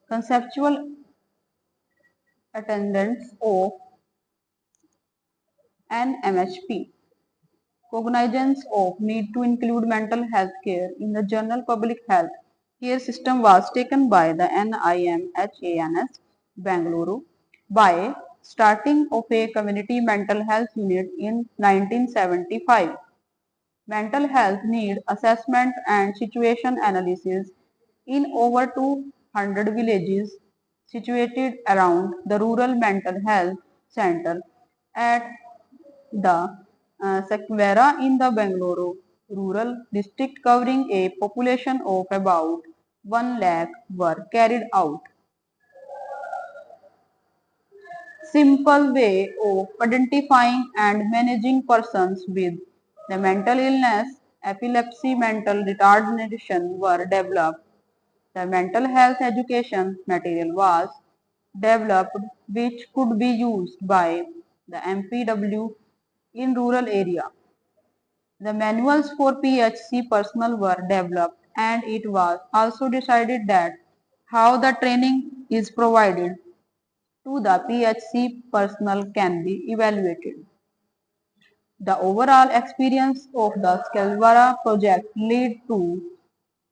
conceptual attendance of NMHP. Cognizance of need to include mental health care in the general public health care system was taken by the NIMHANS Bangalore by starting of a community mental health unit in 1975. Mental health need assessment and situation analysis in over 200 villages situated around the rural mental health center at the Sequeira in the Bangalore rural district covering a population of about 1 lakh were carried out. Simple way of identifying and managing persons with the mental illness, epilepsy, mental retardation were developed. The mental health education material was developed which could be used by the MPW in rural area. The manuals for PHC personnel were developed and it was also decided that how the training is provided to the PHC personnel can be evaluated. The overall experience of the Skelvara project led to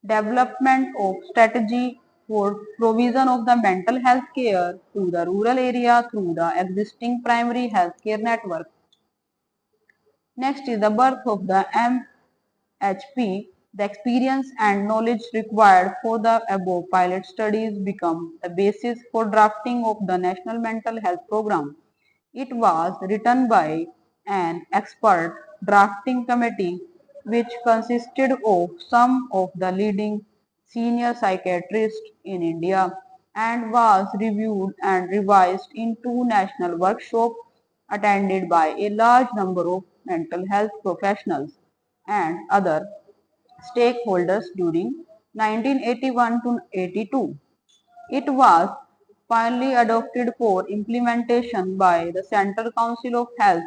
development of strategy for provision of the mental health care to the rural area through the existing primary health care network. Next is the birth of the MHP. The experience and knowledge required for the above pilot studies become the basis for drafting of the National Mental Health Program. It was written by an expert drafting committee which consisted of some of the leading senior psychiatrists in India and was reviewed and revised in two national workshops attended by a large number of mental health professionals and other stakeholders during 1981 to 82. It was finally adopted for implementation by the Central Council of Health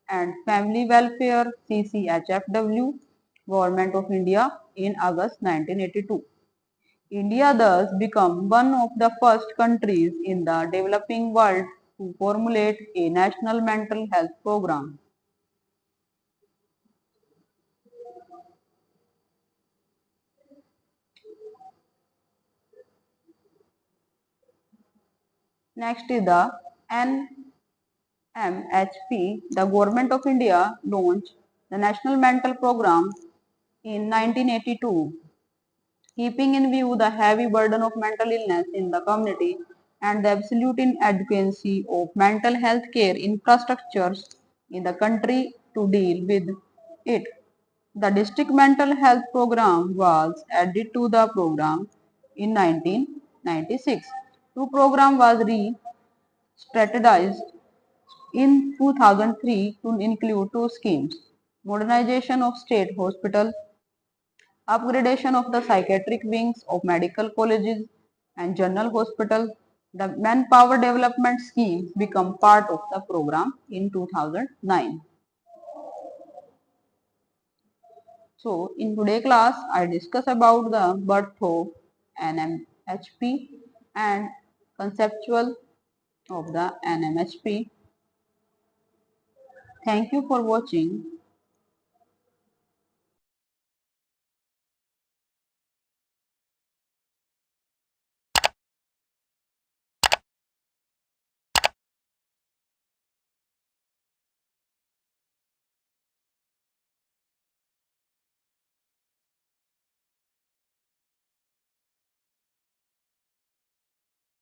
and Family Welfare CCHFW, Government of India in August 1982. India thus became one of the first countries in the developing world to formulate a national mental health program. Next is the NMHP. The Government of India launched the National Mental Program in 1982, keeping in view the heavy burden of mental illness in the community and the absolute inadequacy of mental health care infrastructures in the country to deal with it. The district mental health program was added to the program in 1996. The program was re-strategized in 2003 to include two schemes: modernization of state hospitals, upgradation of the psychiatric wings of medical colleges and general hospitals. The manpower development scheme became part of the program in 2009. So in today's class, I discuss about the birth of NMHP and conceptual of the NMHP. Thank you for watching.